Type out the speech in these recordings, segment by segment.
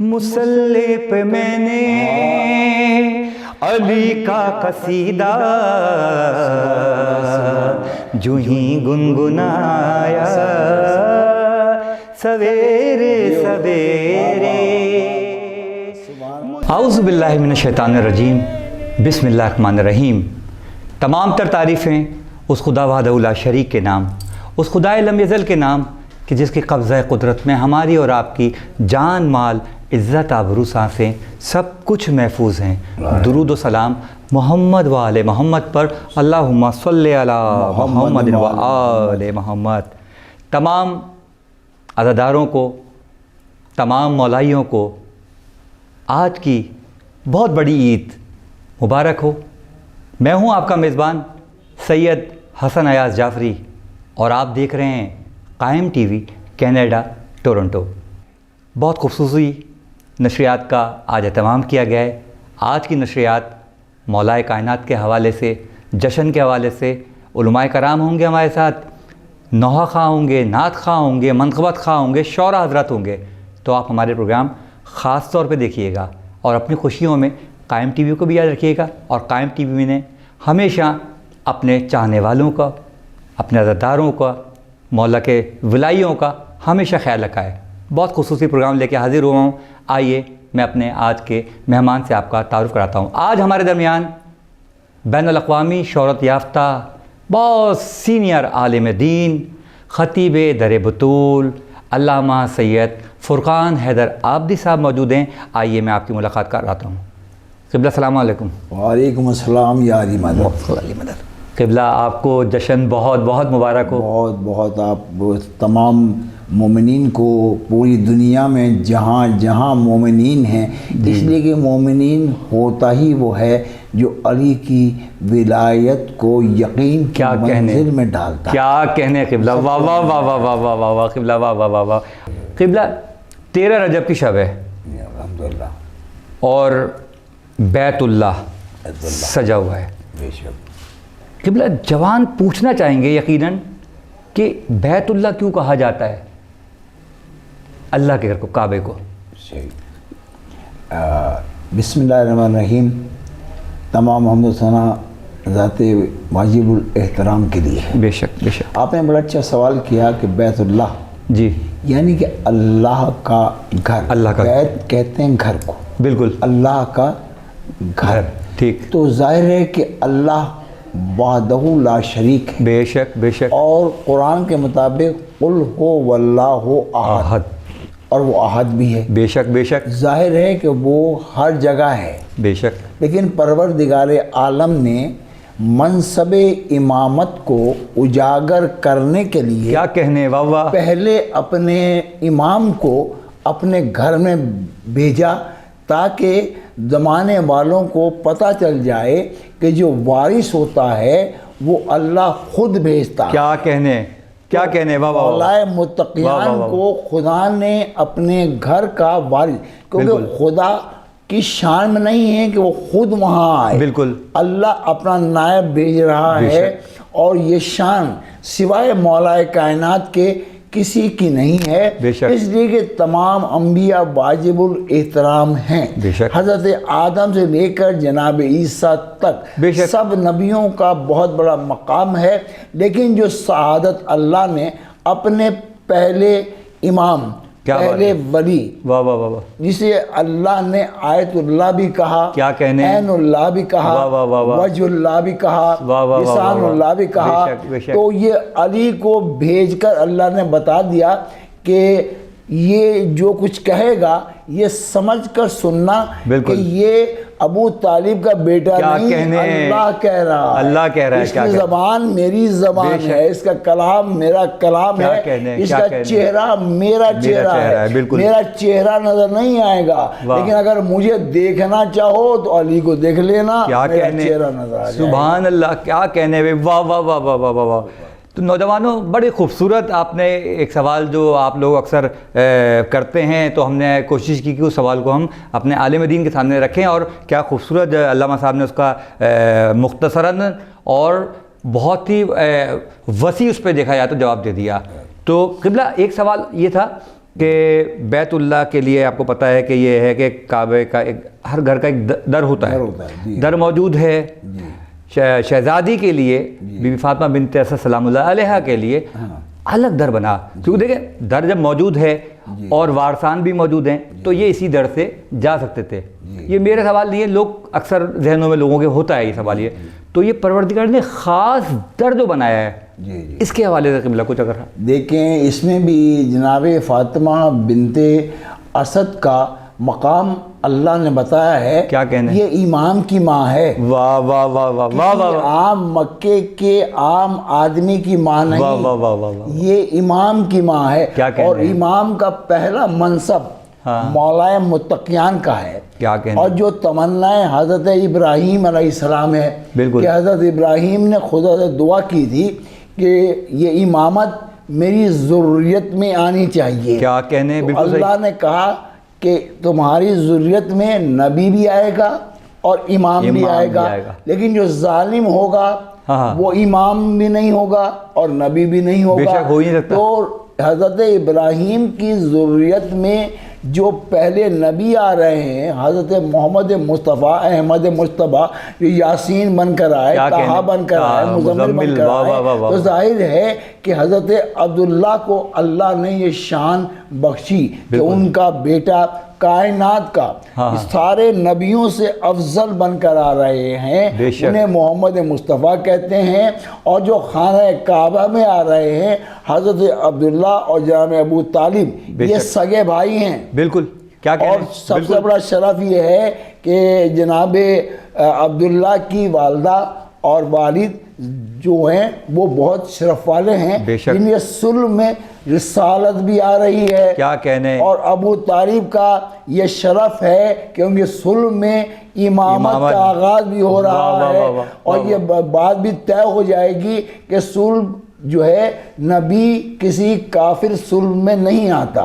مسلح پہ میں نے علی کا قصیدہ جو ہی گنگنایا سویرے سویرے۔ اعوذ باللہ من الشیطان الرجیم، بسم اللہ الرحمن الرحیم۔ تمام تر تعریفیں اس خدا وحدہ لا شریک کے نام، اس خدائے لم یزل کے نام کہ جس کے قبضہ قدرت میں ہماری اور آپ کی جان، مال، عزت، آبرو، سانسیں سب کچھ محفوظ ہیں۔ درود و سلام محمد و آل محمد پر، اللہم صلی علی محمد و آل محمد۔ تمام عزاداروں کو، تمام مولائیوں کو آج کی بہت بڑی عید مبارک ہو۔ میں ہوں آپ کا میزبان سید حسن ایاز جعفری اور آپ دیکھ رہے ہیں قائم ٹی وی، کینیڈا، ٹورنٹو۔ بہت خصوصی نشریات کا آج اہتمام کیا گیا ہے۔ آج کی نشریات مولائے کائنات کے حوالے سے، جشن کے حوالے سے علماء کرام ہوں گے ہمارے ساتھ، نوحہ خواہ ہوں گے، نعت خواہ ہوں گے، منقبت خواہ ہوں گے، شعراء حضرات ہوں گے۔ تو آپ ہمارے پروگرام خاص طور پہ دیکھیے گا اور اپنی خوشیوں میں قائم ٹی وی کو بھی یاد رکھیے گا۔ اور قائم ٹی وی نے ہمیشہ اپنے چاہنے والوں کا، اپنے عزاداروں کا، مولا کے ولائیوں کا ہمیشہ خیال رکھا ہے۔ بہت خصوصی پروگرام لے کے حاضر ہوا ہوں۔ آئیے میں اپنے آج کے مہمان سے آپ کا تعارف کراتا ہوں۔ آج ہمارے درمیان بین الاقوامی شہرت یافتہ بہت سینئر عالم دین، خطیب در بطول، علامہ سید فرقان حیدر آبدی صاحب موجود ہیں۔ آئیے میں آپ کی ملاقات کراتا ہوں۔ قبلہ السلام علیکم۔ وعلیکم السلام یا علی مدد۔ قبلہ آپ کو جشن بہت بہت مبارک ہو۔ بہت بہت آپ تمام مومنین کو، پوری دنیا میں جہاں جہاں مومنین ہیں، اس لیے کہ مومنین ہوتا ہی وہ ہے جو علی کی ولایت کو یقین کی منزل میں ڈالتا ہے۔ کیا کہنے قبلہ، واہ واہ واہ واہ واہ واہ واہ واہ قبلہ، واہ واہ واہ واہ۔ قبلہ 13 رجب کی شب ہے الحمدللہ، اور بیت اللہ سجا ہوا ہے۔ بے شک۔ قبلہ جوان پوچھنا چاہیں گے یقیناً کہ بیت اللہ کیوں کہا جاتا ہے اللہ کے گھر کو، کعبے کو؟ بسم اللہ الرحمن الرحیم۔ تمام حمد و ثنا ذات واجب الاحترام کے لیے۔ بے شک بے شک۔ آپ نے بڑا اچھا سوال کیا کہ بیت اللہ جی، یعنی کہ اللہ کا گھر۔ اللہ کا بیت کہتے ہیں گھر کو، بالکل، اللہ کا گھر۔ ٹھیک، تو ظاہر ہے کہ اللہ وحدہ لا شریک ہے، بے شک بے شک۔ اور قرآن کے مطابق قل ہو واللہ احد، اور وہ احد بھی ہے۔ بے شک بے شک ظاہر ہے کہ وہ ہر جگہ ہے، بے شک۔ لیکن پروردگار عالم نے منصب امامت کو اجاگر کرنے کے لیے کیا کہنے، واہ واہ۔ پہلے اپنے امام کو اپنے گھر میں بھیجا تاکہ زمانے والوں کو پتہ چل جائے کہ جو وارث ہوتا ہے وہ اللہ خود بھیجتا ہے۔ کیا کہنے، کیا کہنے، واہ واہ۔ مولا متقیان کو خدا نے اپنے گھر کا وارث، کیونکہ خدا کی شان میں نہیں ہے کہ وہ خود وہاں آئے، بالکل، اللہ اپنا نائب بھیج رہا ہے، اور یہ شان سوائے مولا کائنات کے کسی کی نہیں ہے، اس لیے کہ تمام انبیاء واجب الاحترام ہیں۔ حضرت آدم سے لے کر جناب عیسیٰ تک سب نبیوں کا بہت بڑا مقام ہے، لیکن جو سعادت اللہ نے اپنے پہلے امام، پہلے ولی، واہ واہ واہ، جسے اللہ نے آیت اللہ بھی کہا، کیا کہنے، عین اللہ بھی کہا، وجہ اللہ بھی کہا، لسان اللہ بھی کہا، تو یہ علی کو بھیج کر اللہ نے بتا دیا کہ یہ جو کچھ کہے گا یہ سمجھ کر سننا کہ یہ ابو طالب کا بیٹا نہیں، اللہ کہہ رہا ہے، اللہ کہہ رہا ہے، اس کی زبان میری زبان ہے، اس کا کلام میرا کلام ہے، اس کا چہرہ میرا چہرہ ہے، میرا چہرہ نظر نہیں آئے گا، لیکن اگر مجھے دیکھنا چاہو تو علی کو دیکھ لینا، میرا چہرہ نظر آ جائے۔ سبحان اللہ، کیا کہنے، واہ واہ واہ واہ واہ واہ۔ تو نوجوانوں، بڑی خوبصورت آپ نے ایک سوال جو آپ لوگ اکثر کرتے ہیں، تو ہم نے کوشش کی کہ اس سوال کو ہم اپنے عالم دین کے سامنے رکھیں، اور کیا خوبصورت علامہ صاحب نے اس کا مختصراً اور بہت ہی وسیع اس پہ دیکھا جائے تو جواب دے دیا۔ تو قبلہ ایک سوال یہ تھا کہ بیت اللہ کے لیے آپ کو پتہ ہے کہ یہ ہے کہ کعبے کا ایک ہر گھر کا ایک در ہوتا ہے، در موجود ہے۔ شہزادی کے لیے بی بی فاطمہ بنت اسد سلام اللہ علیہا کے لیے الگ در بنا، کیونکہ دیکھیں در جب موجود ہے اور وارثان بھی موجود ہیں تو یہ اسی در سے جا سکتے تھے۔ یہ میرا سوال نہیں ہے، لوگ اکثر ذہنوں میں لوگوں کے ہوتا ہے یہ سوال، یہ تو یہ پروردگار نے خاص در جو بنایا ہے، اس کے حوالے سے قبلہ کچھ اگر دیکھیں اس میں بھی جناب فاطمہ بنت اسد کا مقام اللہ نے بتایا ہے، کیا کہنے، یہ امام کی ماں ہے۔ واہ واہ واہ واہ واہ واہ، عام مکے کے عام آدمی کی ماں نہیں، واہ واہ واہ واہ، یہ امام کی ماں ہے، اور امام کا پہلا منصب مولا متقیان کا ہے۔ کیا کہنے، اور جو تمنائیں حضرت ابراہیم علیہ السلام ہے بالکل، کہ حضرت ابراہیم نے خدا سے دعا کی تھی کہ یہ امامت میری ذریت میں آنی چاہیے۔ کیا کہنے، بالکل صحیح، اللہ نے کہا کہ تمہاری ذریت میں نبی بھی آئے گا اور امام بھی آئے گا، لیکن جو ظالم ہوگا وہ امام بھی نہیں ہوگا اور نبی بھی نہیں ہوگا۔ بے شک ہو ہی نہیں سکتا۔ تو حضرت ابراہیم کی ذریت میں جو پہلے نبی آ رہے ہیں، حضرت محمد مصطفیٰ احمد مصطفیٰ، جو یاسین بن کر آئے، طٰہٰ بن کر آئے، مزمل بن کر آئے، تو ظاہر ہے کہ حضرت عبداللہ کو اللہ نے یہ شان بخشی کہ ان کا بیٹا کائنات کا سارے نبیوں سے افضل بن کر آ رہے ہیں، انہیں محمد مصطفیٰ کہتے ہیں۔ اور جو خانہ کعبہ میں آ رہے ہیں حضرت عبداللہ اور جناب ابو طالب، یہ سگے بھائی ہیں، بالکل، کیا کہتے ہیں، اور سب سے بڑا شرف یہ ہے کہ جناب عبداللہ کی والدہ اور والد جو ہیں وہ بہت شرف والے ہیں، جن کے صلب میں رسالت بھی آ رہی ہے، کیا کہنے، اور ابو طالب کا یہ شرف ہے کہ ان کے صلب میں امامت کا آغاز بھی ہو رہا ہے، اور یہ بات بھی طے ہو جائے گی کہ صلب جو ہے نبی کسی کافر صلب میں نہیں آتا،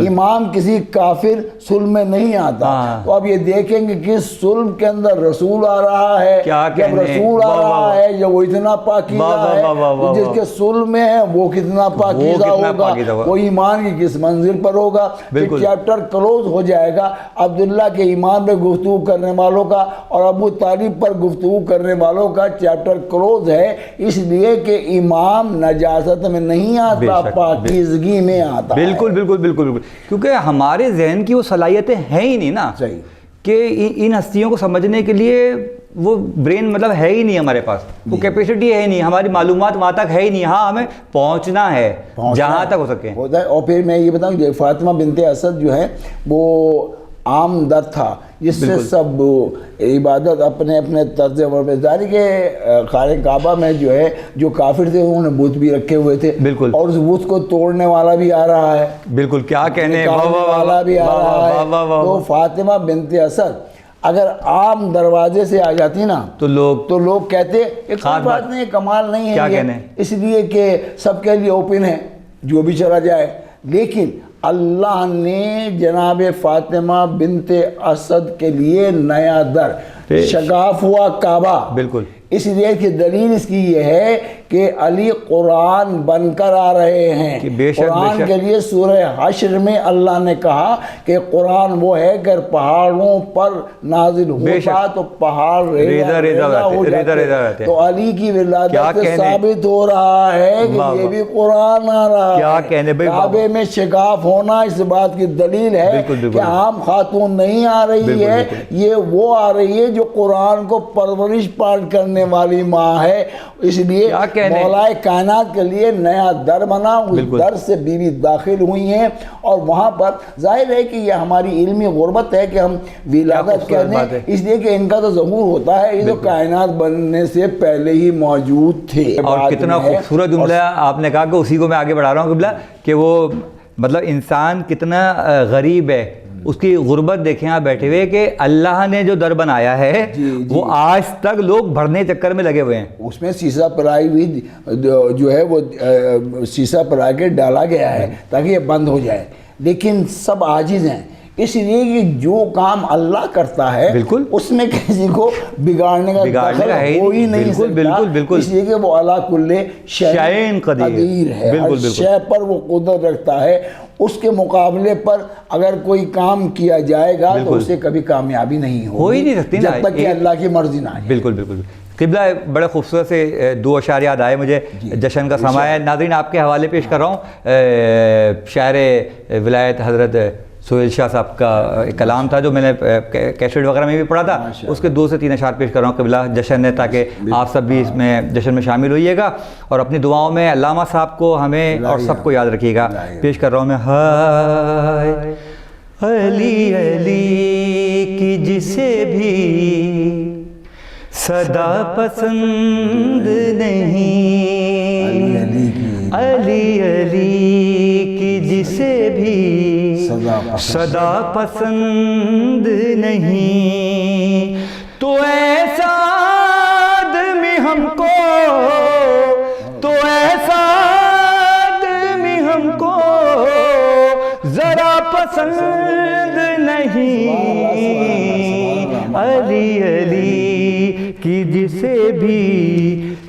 امام کسی کافر صلب میں نہیں آتا۔ تو اب یہ دیکھیں گے کہ صلب کے اندر رسول آ رہا ہے، جب رسول آ رہا ہے جب وہ اتنا پاکیزہ ہے، جس کے صلب میں ہے وہ کتنا پاکیزہ ہوگا، وہ ایمان کی کس منزل پر ہوگا۔ چیپٹر کلوز ہو جائے گا عبداللہ کے ایمان پہ گفتگو کرنے والوں کا اور ابو طالب پر گفتگو کرنے والوں کا چیپٹر کلوز ہے، اس لیے کہ امام نجاست میں نہیں آتا، پاکیزگی میں آتا۔ بالکل بالکل بالکل بالکل، کیونکہ ہمارے ذہن کی وہ صلاحیتیں ہیں ہی نہیں نا کہ ان ہستیوں کو سمجھنے کے لیے وہ برین مطلب ہے ہی نہیں ہمارے پاس، وہ کیپیسٹی ہے ہی نہیں، ہماری معلومات وہاں تک ہے ہی نہیں۔ ہاں ہمیں پہنچنا ہے جہاں تک ہو سکے ہوتا ہے۔ اور پھر میں یہ بتاؤں کہ فاطمہ بنت اسد جو ہے وہ عام در تھا، جس سے سب عبادت اپنے اپنے طرز عمل پہ، ظاہر کہ خانہ کعبہ میں جو ہے جو کافر تھے انہوں نے بت بھی رکھے ہوئے تھے، بالکل، اور اس بت کو توڑنے والا بھی آ رہا ہے، بالکل، کیا کہنے والا بھی آ رہا ہے۔ تو فاطمہ بنت اسد اگر عام دروازے سے آ جاتی نا تو لوگ کہتے ایک بات نہیں، کمال نہیں ہے، اس لیے کہ سب کے لیے اوپن ہے، جو بھی چلا جائے۔ لیکن اللہ نے جناب فاطمہ بنت اسد کے لیے نیا در، شگاف ہوا کعبہ، بالکل، اس لیے کہ دلیل اس کی یہ ہے کہ علی قرآن بن کر آ رہے ہیں۔ قرآن کے لیے سورہ حشر میں اللہ نے کہا کہ قرآن وہ ہے کہ پہاڑوں پر نازل ہوتا تو پہاڑ ریزہ ریزہ ہو جاتے، تو علی کی ولادت سے ثابت ہو رہا ہے کہ یہ بھی قرآن آ رہا ہے۔ کعبے میں شگاف ہونا اس بات کی دلیل ہے کہ عام خاتون نہیں آ رہی ہے، یہ وہ آ رہی ہے جو قرآن کو پرورش پاٹ کرنے والی ماں ہے، اس لیے مولا کائنات کے لیے نیا در بنا، اس در سے بیوی داخل ہوئی ہیں، اور وہاں پر ظاہر ہے کہ یہ ہماری علمی غربت ہے کہ ہم ولادت کہتے ہیں، اس لیے کہ ان کا تو ظہور ہوتا ہے، یہ تو کائنات بننے سے پہلے ہی موجود تھے۔ اور کتنا خوبصورت جملہ آپ نے کہا کہ اسی کو میں آگے بڑھا رہا ہوں قبلہ، کہ وہ مطلب انسان کتنا غریب ہے، اس کی غربت دیکھیں آپ بیٹھے ہوئے کہ اللہ نے جو در بنایا ہے وہ آج تک لوگ بھرنے چکر میں لگے ہوئے ہیں، اس میں سیسا پرائی بھی جو ہے وہ سیسا پرا کے ڈالا گیا ہے تاکہ یہ بند ہو جائے، لیکن سب عاجز ہیں، اس لیے کہ جو کام اللہ کرتا ہے بالکل اس میں کسی کو بگاڑنے کا دخل ہو ہی نہیں سکتا، اس لیے کہ وہ علی کل شیء قدیر ہے، ہر شے پر وہ قدرت رکھتا ہے۔ اس کے مقابلے پر اگر کوئی کام کیا جائے گا تو اسے کبھی کامیابی نہیں ہی نہیں سکتی جب تک کہ اللہ کی مرضی نہ آئے۔ بالکل بالکل۔ قبلہ بڑے خوبصورت سے دو اشعار یاد آئے مجھے جشن کا سماں ہے، ناظرین آپ کے حوالے پیش کر رہا ہوں۔ شاعر ولایت حضرت سہیل شاہ صاحب کا ایک کلام تھا جو میں نے کیسٹ وغیرہ میں بھی پڑھا تھا، اس کے 2 سے 3 اشعار پیش کر رہا ہوں قبلہ جشن ہے، تاکہ آپ سب بھی اس میں جشن میں شامل ہوئیے گا اور اپنی دعاؤں میں علامہ صاحب کو، ہمیں اور سب کو یاد رکھیے گا۔ پیش کر رہا ہوں میں، ہائے علی علی کی جسے بھی صدا پسند نہیں، علی علی کی جسے بھی صدا پسند نہیں، تو ایسا آدمی ہم کو، تو ایسا آدمی ہم کو ذرا پسند نہیں، علی علی کی جسے بھی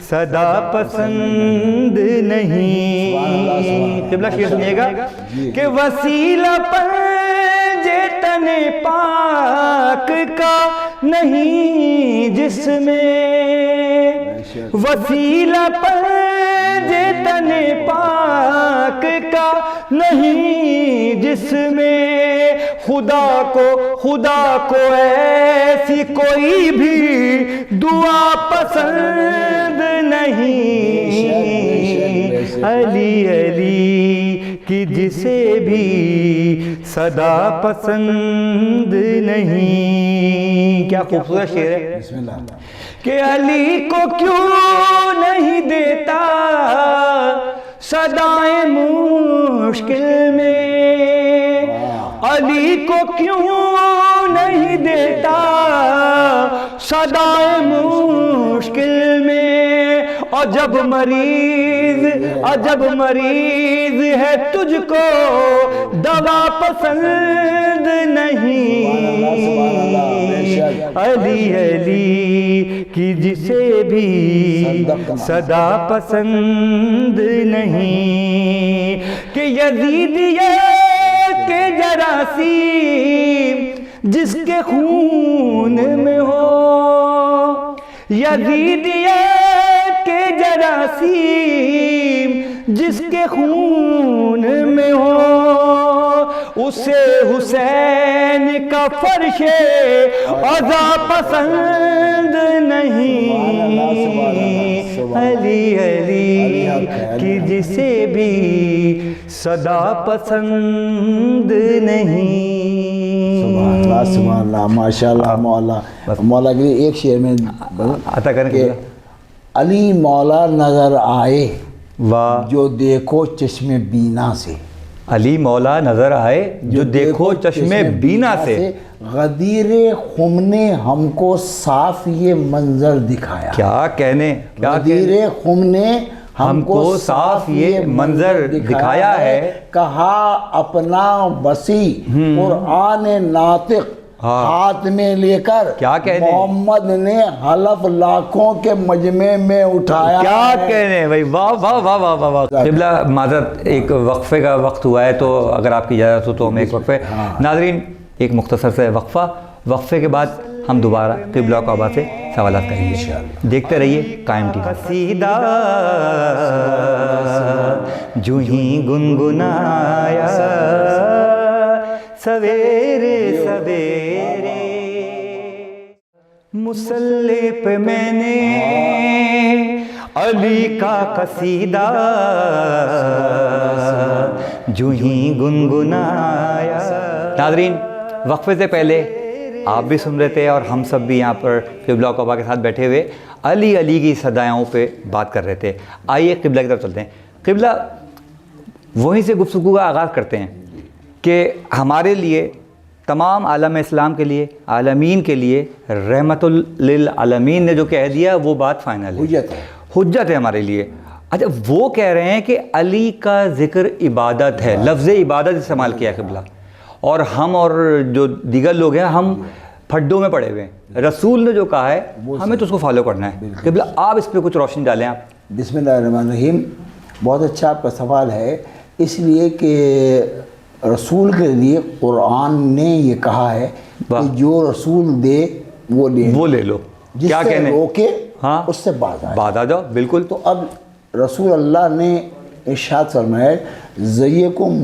صدا پسند نہیں۔ قبلہ شعر سنیے گا کہ وسیلہ پنجے تن پاک کا نہیں جس میں، وسیلہ پنجے تن پاک کا نہیں جس میں، خدا کو ایسی کوئی بھی دعا پسند نہیں، علی علی کی جسے بھی صدا پسند نہیں۔ کیا خوبصورت شعر ہے کہ علی کو کیوں نہیں دیتا صدائیں مشکل میں، علی کو کیوں نہیں دیتا صدائیں مشکل میں، اور جب مریض ہے تجھ کو دوا پسند نہیں، علی علی کی جسے بھی صدا پسند نہیں، کہ یزیدیت کے جراثیم جس کے خون میں ہو، یزیدیت کے جراثیم جس کے خون میں ہو، اسے حسین کا فرش عزا پسند نہیں، علی علی کی جسے بھی صدا پسند نہیں۔ سبحان اللہ، ماشاء اللہ۔ مولا کے ایک شعر میں عطا کریں کہ علی مولا نظر آئے واہ جو دیکھو چشم بینا سے، علی مولا نظر آئے جو دیکھو چشم بینا سے، غدیر خم نے ہم کو صاف یہ منظر دکھایا، کیا کہنے، غدیر خم نے ہم کو صاف یہ منظر دکھایا ہے، کہا اپنا وسیع قرآن ناطق ہاتھ میں لے کر، کیا کہنے محمد نے حلف لاکھوں کے مجمع میں اٹھایا، کیا کہنے بھائی، واہ واہ واہ واہ واہ واہ۔ قبلہ معذرت ایک وقفے کا وقت ہوا ہے، تو اگر آپ کی اجازت ہو تو ہم ایک وقفے، ناظرین ایک مختصر سے وقفے کے بعد ہم دوبارہ قبلہ کعبہ سے سوالات کریں گے، دیکھتے رہیے قائم ٹی وی۔ قصیدہ جو ہی گنگنایا سویرے سویرے، مصلی پہ میں نے علی کا قصیدہ جو ہی گنگنایا۔ ناظرین وقفے سے پہلے آپ بھی سن رہے تھے اور ہم سب بھی یہاں پر قبلہ کعبہ کے ساتھ بیٹھے ہوئے علی علی کی صداؤں پہ بات کر رہے تھے۔ آئیے قبلہ کی طرف چلتے ہیں۔ قبلہ وہیں سے گفتگو کا آغاز کرتے ہیں کہ ہمارے لیے، تمام عالم اسلام کے لیے، عالمین کے لیے رحمت للعالمین نے جو کہہ دیا وہ بات فائنل ہے، حجت ہے ہمارے لیے۔ اچھا وہ کہہ رہے ہیں کہ علی کا ذکر عبادت ہے، لفظ عبادت استعمال کیا قبلہ، اور ہم اور جو دیگر لوگ ہیں ہم پھڈوں میں پڑے ہوئے ہیں. رسول نے جو کہا ہے ہمیں تو اس کو فالو کرنا ہے. قبلہ آپ اس پہ کچھ روشنی ڈالیں آپ. بسم اللہ الرحمن الرحیم. بہت اچھا آپ کا سوال ہے، اس لیے کہ رسول کے لیے قرآن نے یہ کہا ہے کہ جو رسول دے وہ لے لو، کیا جس سے کہنے روکے ہاں اس سے باز آ جاؤ. بالکل. تو اب رسول اللہ نے ارشاد فرمایا زیکم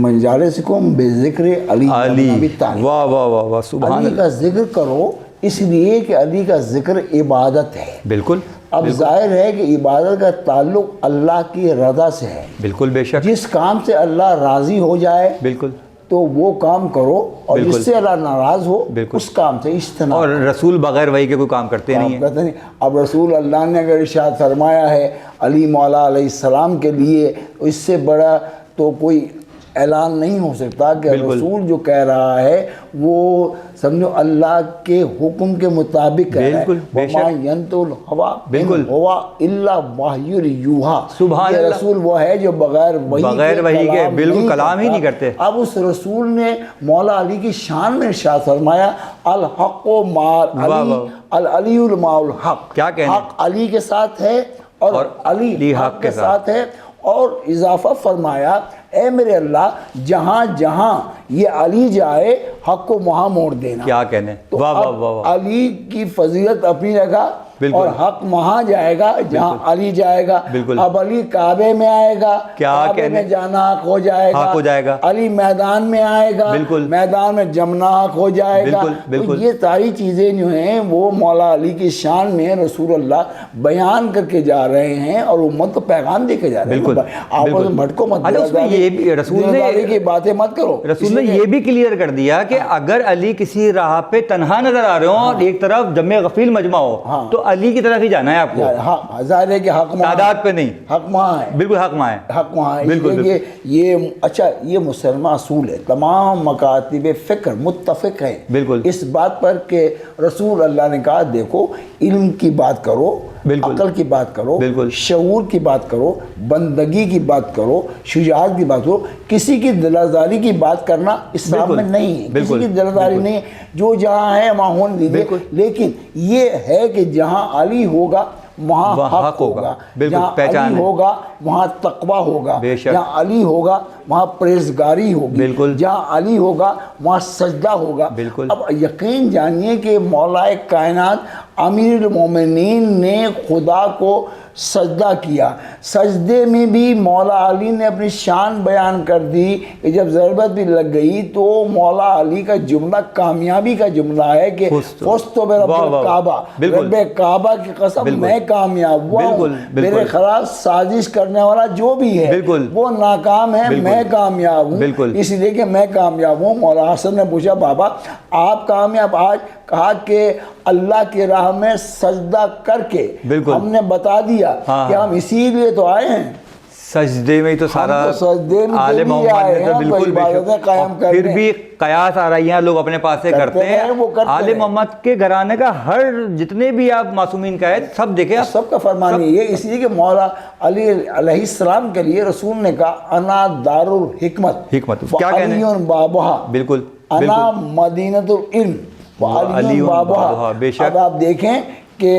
مجالسکم بذکر علی علی. ابی طالب. واہ واہ واہ واہ سبحان علی اللہ. کا ذکر کرو اس لیے کہ علی کا ذکر عبادت ہے. بالکل. اب ظاہر ہے کہ عبادت کا تعلق اللہ کی رضا سے ہے. بالکل بے شک. جس کام سے اللہ راضی ہو جائے بالکل تو وہ کام کرو، اور جس سے اللہ ناراض ہو اس کام سے اجتناب. اور رسول بغیر وحی کے کوئی کام کرتے نہیں ہیں. اب رسول اللہ نے اگر ارشاد فرمایا ہے علی مولا علیہ السلام کے لیے، اس سے بڑا تو کوئی اعلان نہیں ہو سکتا کہ رسول جو کہہ رہا ہے وہ سمجھو اللہ کے حکم کے مطابق کہہ رہا ہے. وَمَا يَنْطِقُ الْهَوَىٰ إِنْ هُوَ إِلَّا وَحْيٌ يُوحَىٰ. سبحان اللہ. رسول وہ ہے جو بغیر وحی کے بالکل کلام ہی نہیں کرتے. اب اس رسول نے مولا علی کی شان میں ارشاد فرمایا الحق مع علی العلی مع الحق. کیا کہنا؟ حق علی کے ساتھ ہے اور علی حق کے ساتھ ہے. اور اضافہ فرمایا اے میرے اللہ جہاں جہاں یہ علی جائے حق کو وہاں موڑ دینا. کیا کہنے. تو اب علی کی فضیلت اپنی جگہ اور حق وہاں جائے گا جہاں علی جائے گا. اب علی کعبے میں آئے گا، کعبے میں جانا حق ہو جائے گا. علی میدان میں آئے گا، میدان میں جمنا حق ہو جائے گا. یہ ساری چیزیں جو ہیں وہ مولا علی کی شان میں رسول اللہ بیان کر کے جا رہے ہیں اور امت کو پیغام دے کے جا رہے ہیں. آپ بھٹکو مت، رسول کی باتیں مت کرو. رسول نے یہ بھی کلیئر کر دیا کہ اگر علی کسی راہ پہ تنہا نظر آ رہے ہوں اور ایک طرف جمع غفیل مجمع ہو تو علی کی طرف ہی جانا ہے آپ کو. ظاہر ہے کہ حق تعداد پہ نہیں، حق وہاں ہے. بالکل حق وہاں ہے. حق وہاں ہے. یہ اچھا یہ مسلمہ اصول ہے. تمام مکاتب فکر متفق ہیں بالکل اس بات پر کہ رسول اللہ نے کہا دیکھو علم کی بات کرو، عقل کی بات کرو، شعور کی بات کرو، بندگی کی بات کرو، شجاعت کی بات کرو. کسی کی دلازاری کی بات کرنا اسلام میں نہیں ہے. کسی کی دلازاری نہیں ہے. جو جہاں ہے وہاں ہونے دیجیے. لیکن یہ ہے کہ جہاں علی ہوگا وہاں حق ہوگا، جہاں علی ہوگا وہاں تقویٰ ہوگا، جہاں علی ہوگا وہاں پرہیزگاری ہوگی، جہاں علی ہوگا وہاں سجدہ ہوگا. اب یقین جانیے کہ مولا کائنات امیر المومنین نے خدا کو سجدہ کیا. سجدے میں بھی مولا علی نے اپنی شان بیان کر دی کہ جب ضرورت بھی لگ گئی تو مولا علی کا جملہ کامیابی کا جملہ ہے کہ فزت برب الکعبہ، رب کعبہ کی قسم میں کامیاب ہوا ہوں. میرے خلاف سازش کرنے والا جو بھی ہے وہ ناکام ہے، میں کامیاب ہوں. اس لیے کہ میں کامیاب ہوں. مولا حسن نے پوچھا بابا آپ کامیاب؟ آج کہا کہ اللہ کی راہ میں سجدہ کر کے ہم نے بتا دیا کہ ہم اسی لیے تو آئے ہیں. سجدے میں تو سارا آل محمد نے تو بالکل پھر بھی قیاس آرائیاں لوگ اپنے پاس سے کرتے ہیں. آل محمد کے گھرانے کا ہر جتنے بھی آپ معصومین کا ہے سب دیکھیں، سب کا فرمان یہ ہے. اس لیے کہ مولا علی علیہ السلام کے لیے رسول نے کہا انا دار الحکمت کیا کہنے بابہا، بالکل انا مدینۃ العلم وعلی بابہا. اب آپ دیکھیں کہ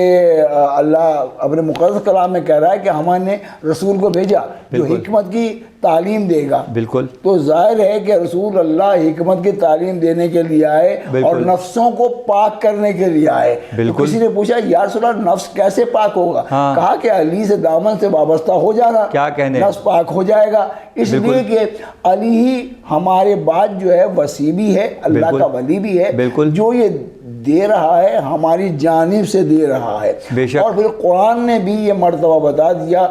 اللہ اپنے مقدس کلام میں کہہ رہا ہے کہ ہم نے رسول کو بھیجا جو حکمت کی تعلیم دے گا. بالکل. تو ظاہر ہے کہ رسول اللہ حکمت کی تعلیم دینے کے لیے آئے اور نفسوں کو پاک کرنے کے لیے آئے. کسی نے پوچھا یا رسول اللہ نفس کیسے پاک ہوگا؟ کہا کہ علی سے دامن سے وابستہ ہو جانا، کیا کہنے، نفس پاک ہو جائے گا. اس لیے کہ علی ہی ہمارے بعد جو ہے وصی بھی ہے، اللہ کا ولی بھی ہے، جو یہ دے رہا ہے ہماری جانب سے دے رہا ہے. اور پھر قرآن نے بھی یہ مرتبہ بتا دیا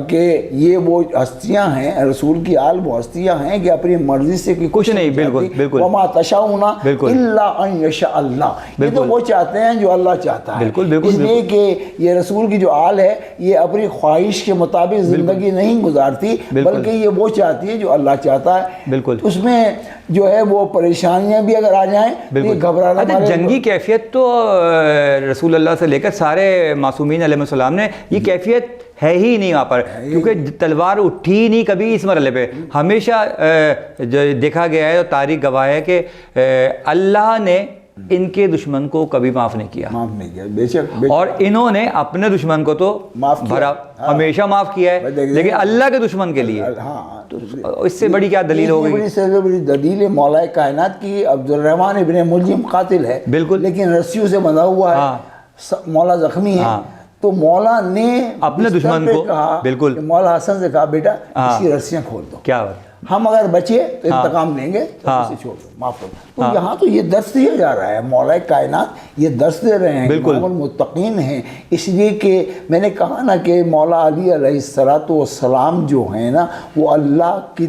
کہ یہ وہ ہستیاں ہیں، رسول کی آل وہ ہستیاں ہیں کہ اپنی مرضی سے کچھ نہیں. بالکل. وما تشاؤون الا ان یشاء اللہ. یہ تو وہ چاہتے ہیں جو اللہ چاہتا ہے. اس لیے کہ یہ رسول کی جو آل ہے یہ اپنی خواہش کے مطابق زندگی نہیں گزارتی، بلکہ یہ وہ چاہتی ہے جو اللہ چاہتا ہے. اس میں جو ہے وہ پریشانیاں بھی اگر آ جائیں یہ گھبرانا. جنگی کیفیت تو رسول اللہ سے لے کر سارے معصومین علیہ السلام نے یہ کیفیت ہے ہی نہیں وہاں پر، کیونکہ تلوار اٹھی ہی نہیں کبھی اس مرحلے پہ. ہمیشہ جو دیکھا گیا ہے اور تاریخ گواہ ہے کہ اللہ نے ان کے دشمن کو کبھی معاف نہیں کیا، بے شک، اور انہوں نے اپنے دشمن کو تو معاف کیا، ہمیشہ معاف کیا ہے، لیکن اللہ کے دشمن کے لیے اس سے بڑی کیا دلیل ہو گئی؟ سب سے بڑی دلیل ہے مولا کائنات کی عبد الرحمن ابن ملجم قاتل ہے بالکل، لیکن رسیوں سے بندھا ہوا ہے، مولا زخمی ہے، تو مولا نے اپنے دشمن کو کہا، بالکل، مولا حسن سے کہا بیٹا اس کی رسیاں کھول دو، کیا بات، ہم اگر بچے تو انتقام لیں گے، تو اسے چھوڑ دو، معاف کر دو. تو یہاں تو یہ درس دیا جا رہا ہے، مولا کائنات یہ درس دے رہے ہیں، امام المتقین ہیں، اس لیے کہ میں نے کہا نا کہ مولا علی علیہ السلام جو ہیں نا وہ اللہ کی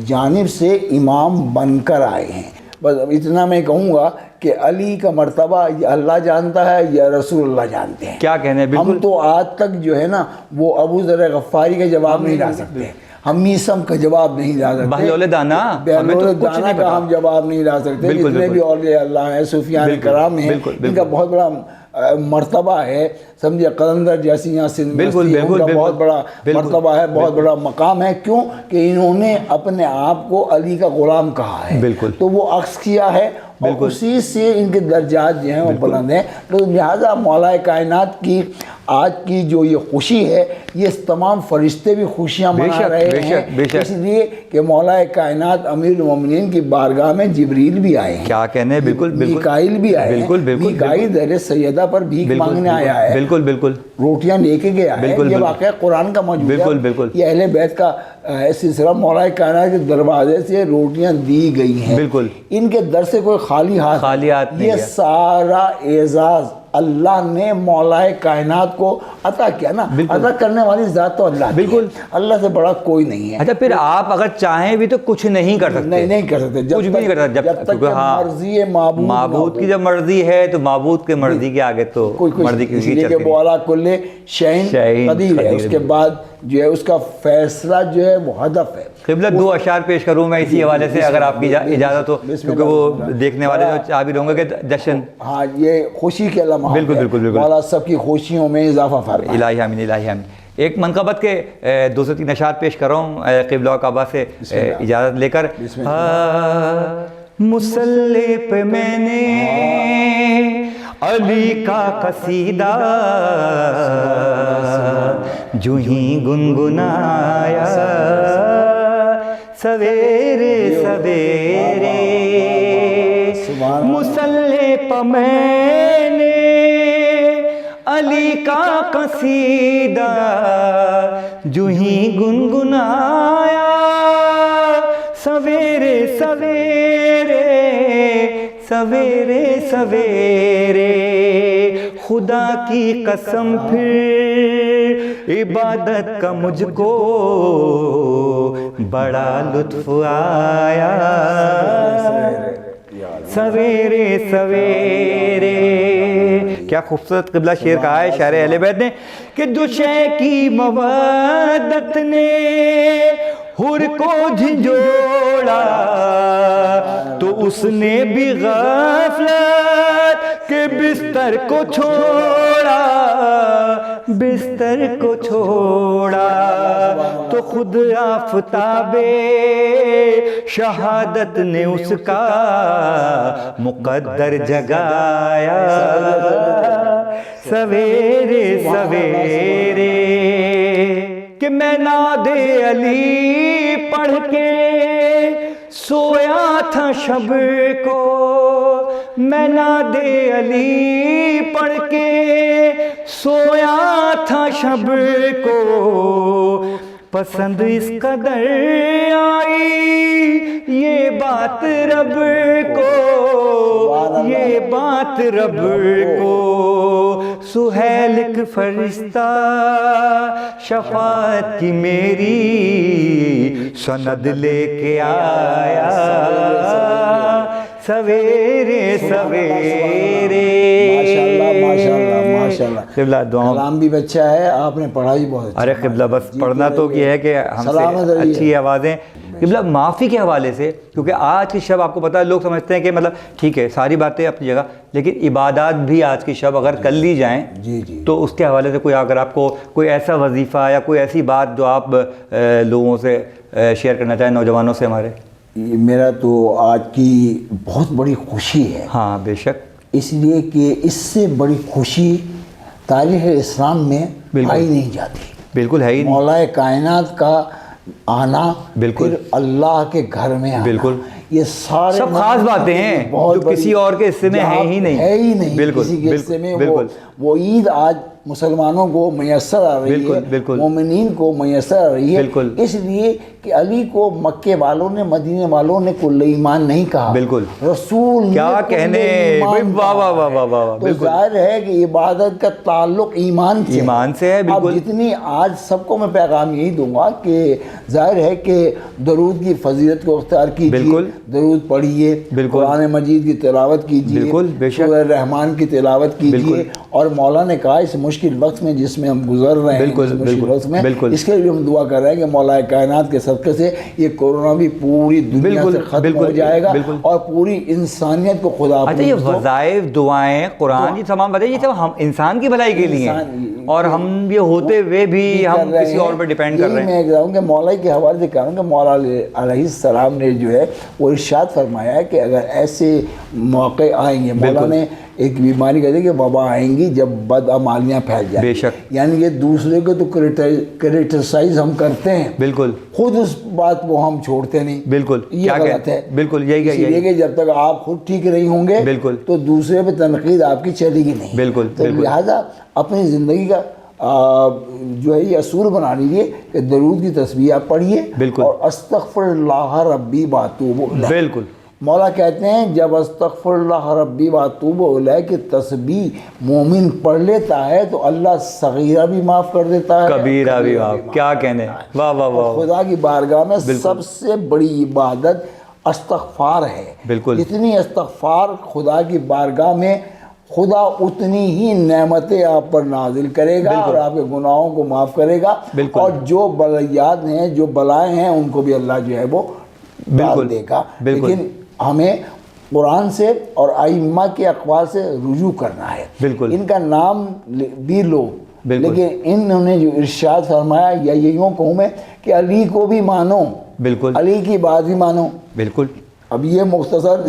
جانب سے امام بن کر آئے ہیں. بس اتنا میں کہوں گا کہ علی کا مرتبہ یا اللہ جانتا ہے یا رسول اللہ جانتے ہیں. کیا کہنے، ہم تو آج تک جو ہے نا وہ ابو ذر غفاری کا جواب نہیں لا سکتے، ہم میسم کا جواب نہیں لا سکتے، بہلول دانا کا ہم جواب نہیں لا سکتے. جتنے بھی اولیاء اللہ ہیں، صوفیان کرام ہیں، ان کا بہت بڑا مرتبہ ہے، سمجھے، قلندر جیسی یہاں سندھ ان کا بہت بڑا مرتبہ ہے، بہت بڑا مقام ہے. کیوں کہ انہوں نے اپنے آپ کو علی کا غلام کہا ہے، تو وہ عکس کیا ہے اور اسی سے ان کے درجات جو ہیں وہ بلند ہیں. تو لہٰذا مولا کائنات کی آج کی جو یہ خوشی ہے، یہ تمام فرشتے بھی خوشیاں منا رہے ہیں، اس لیے کہ مولا کائنات امیر المومنین کی بارگاہ میں جبریل بھی آئے ہیں، کیا کہنے، بالکل میکائیل بھی آئے ہیں. میکائیل در سیدہ پر بھیک مانگنے آیا ہے، بالکل روٹیاں لے کے گیا ہے. یہ واقعہ قرآن کا موجود ہے، یہ اہل بیت کا سلسلہ. مولا کائنات کے دروازے سے روٹیاں دی گئی ہیں، ان کے در سے کوئی خالی ہاتھ نہیں. یہ سارا اعزاز اللہ نے مولا کائنات کو عطا کیا نا، عطا کرنے والی ذات تو اللہ کی ہے، اللہ سے بڑا کوئی نہیں ہے. اچھا، پھر آپ اگر چاہیں بھی تو کچھ نہیں کر سکتے، نہیں کر سکتے، کچھ بھی نہیں کر سکتے جب تک مرضی معبود کی جب مرضی ہے تو معبود کے مرضی کے آگے تو مرضی کسی کی چلتی نہیں. وہ علی کل شیء قدیر ہے، اس کے بعد جو ہے اس کا فیصلہ جو ہے وہ ہدف ہے. قبلہ 2 اشعار پیش کروں میں اسی حوالے سے اگر آپ کی اجازت ہو، کیونکہ وہ دیکھنے والے جو چاہ بھی رہوں گے کہ جشن، ہاں یہ خوشی کے لمحات بالکل مولا سب کی خوشیوں میں اضافہ فرمائے. الہی آمین، الہی آمین. ایک منقبت کے 2 سے 3 اشعار پیش کر رہا ہوں قبلہ و کعبہ سے اجازت لے کر. مصلی پہ میں نے علی کا قصیدہ جو ہی گنگنایا، سویرے سویرے مصلی پہ میں نے علی کا قصیدہ جو ہی گنگنایا، سویرے سویرے سویرے سویرے خدا کی قسم پھر عبادت کا مجھ کو بڑا لطف آیا، سویرے سویرے. کیا خوبصورت قبلہ شعر کہا ہے شاعر اہل بیت نے کہ جو شے کی مودت نے حر کو جھنجھوڑا تو اس نے بھی غفلت کے بستر کو چھوڑا، بستر کو چھوڑا تو خود آفتاب شہادت نے اس کا مقدر جگایا، سویرے سویرے کہ میں ناد علی پڑھ کے سویا تھا شب کو، میں ناد علی پڑھ کے سویا تھا شب کو، پسند اس قدر آئی یہ بات رب کو، یہ بات رب کو. سہیل ایک فرشتہ شفاعت کی میری سند لے کے آیا، سویرے سویرے. ماشاءاللہ قبلہ کلام بھی اچھا ہے، آپ نے پڑھا ہی بہت اچھا. ارے قبلہ بس پڑھنا تو یہ ہے کہ ہم سے اچھی آوازیں قبلہ معافی کے حوالے سے، کیونکہ آج کی شب آپ کو پتہ ہے لوگ سمجھتے ہیں کہ مطلب ٹھیک ہے ساری باتیں اپنی جگہ، لیکن عبادات بھی آج کی شب اگر کر لی جائیں تو اس کے حوالے سے کوئی اگر آپ کو کوئی ایسا وظیفہ یا کوئی ایسی بات جو آپ لوگوں سے شیئر کرنا چاہیں، نوجوانوں سے ہمارے؟ میرا تو آج کی بہت بڑی خوشی ہے، ہاں بے شک، اس لیے کہ اس سے بڑی خوشی تاریخ اسلام میں پائی نہیں جاتی۔ بالکل ہے ہی نہیں، مولا کائنات کا آنا، بالکل، پھر اللہ کے گھر میں آنا، بالکل، یہ سارے سب خاص باتیں ہیں جو کسی اور کے حصے میں ہیں ہی نہیں، ہے ہی نہیں، بالکل، کسی کے حصے میں۔ بالکل، وہ عید آج مسلمانوں کو میسر آ رہی ہے، بالکل، مومنین کو میسر آ رہی ہے، بالکل، اس لیے کہ علی کو مکے والوں نے، مدینے والوں نے کل ایمان نہیں کہا، بالکل، رسول کیا کہنے، واہ واہ واہ واہ واہ، تو ظاہر ہے کہ عبادت کا تعلق ایمان سے ہے، اب جتنی آج سب کو میں پیغام یہی دوں گا کہ ظاہر ہے کہ درود کی فضیلت کو اختیار کیجیے، درود پڑھیے، قرآن مجید کی تلاوت کیجیے، سورہ رحمان کی تلاوت کیجیے، اور مولا نے کہا اس مشکل وقت میں جس میں ہم گزر رہے ہیں، اس مشکل وقت میں، اس کے لیے ہم دعا کر رہے ہیں کہ مولا کائنات کے صدقے سے یہ کورونا بھی پوری دنیا سے ختم ہو جائے گا اور پوری انسانیت کو خدا اچھا یہ وظائف، دعائیں، قرآن، یہ تمام بتائیے یہ سب ہم انسان کی بھلائی کے لیے ہیں، اور ہم یہ ہوتے ہوئے بھی ہم کسی اور پر ڈیپینڈ کر رہے ہیں۔ میں کہوں کہ مولا کے حوالے سے کہہ رہا ہوں کہ مولا علیہ السلام نے جو ہے وہ ارشاد فرمایا ہے کہ اگر ایسے موقع آئیں گے، مولا نے ایک بیماری کہتے ہیں کہ وبا آئیں گی جب بدعمالیاں پھیل جائیں، بے شک، یعنی یہ دوسرے کو تو کریٹیسائز ہم کرتے ہیں، بالکل، خود اس بات کو ہم چھوڑتے نہیں، بالکل، یہ غلط ہے، بالکل یہی اس لیے کہ جب تک آپ خود ٹھیک نہیں ہوں گے بالکل تو دوسرے پہ تنقید آپ کی چلے گی نہیں، بالکل، تو لہٰذا اپنی زندگی کا جو ہے یہ اصول بنا لیجیے کہ درود کی تسبیح آپ پڑھیے اور استغفر اللہ ربی واتوب الیہ، بالکل، مولا کہتے ہیں جب استغفر اللہ ربی واتوب الیہ کی تسبیح مومن پڑھ لیتا ہے تو اللہ صغیرہ بھی معاف کر دیتا ہے، کبیرہ بھی معاف، کیا کہنے، واہ واہ واہ، خدا کی بارگاہ میں سب سے بڑی عبادت استغفار ہے، بالکل، جتنی استغفار خدا کی بارگاہ میں خدا اتنی ہی نعمتیں آپ پر نازل کرے گا اور آپ کے گناہوں کو معاف کرے گا، اور جو بلیات ہیں، جو بلائیں ہیں، ان کو بھی اللہ جو ہے وہ ڈال دے گا۔ لیکن ہمیں قرآن سے اور ائمہ کے اقوال سے رجوع کرنا ہے، ان کا نام بھی لو، لیکن انہوں نے جو ارشاد فرمایا یا یوں کہوں میں کہ علی کو بھی مانو، علی کی بات بھی مانو، بالکل، اب یہ مختصر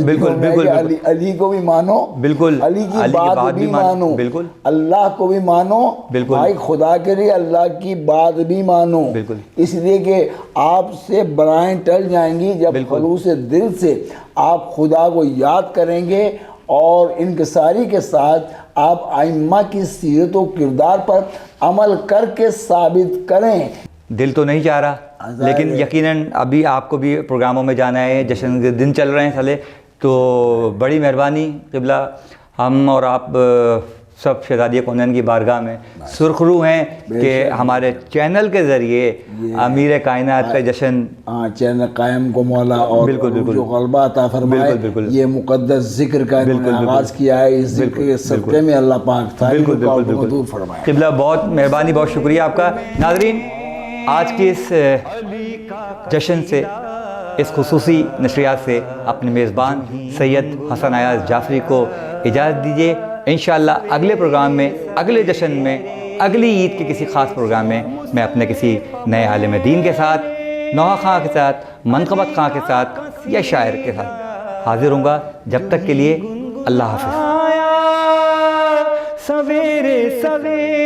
علی کو بھی مانو، بالکل، علی کی بات بھی مانو، بالکل، اللہ کو بھی مانو، بھائی خدا کے لیے اللہ کی بات بھی مانو، بالکل، اس لیے کہ آپ سے بلائیں ٹل جائیں گی جب خلوص دل سے آپ خدا کو یاد کریں گے اور انکساری کے ساتھ آپ ائمہ کی سیرت و کردار پر عمل کر کے ثابت کریں۔ دل تو نہیں چاہ رہا، لیکن یقیناً ابھی آپ کو بھی پروگراموں میں جانا ہے، جشن کے دن چل رہے ہیں سالے، تو بڑی مہربانی قبلہ، ہم اور آپ سب شہزادی کونین کی بارگاہ میں سرخرو ہیں کہ ہمارے چینل کے ذریعے امیر کائنات کا جشن چینل قائم کو مولا اور جو غلبہ عطا فرمائے، یہ مقدس ذکر کا آغاز کیا ہے، اس ذکر کے صدقے میں اللہ پاک دور فرمائے۔ قبلہ بہت مہربانی، بہت شکریہ آپ کا۔ ناظرین، آج کے اس جشن سے، اس خصوصی نشریات سے اپنے میزبان سید حسن ایاز جعفری کو اجازت دیجیے۔ انشاءاللہ اگلے پروگرام میں، اگلے جشن میں، اگلی عید کے کسی خاص پروگرام میں اپنے کسی نئے عالم دین کے ساتھ، نوحہ خاں کے ساتھ، منقبت خاں کے ساتھ یا شاعر کے ساتھ حاضر ہوں گا۔ جب تک کے لیے اللہ حافظ۔ سویرے سویرے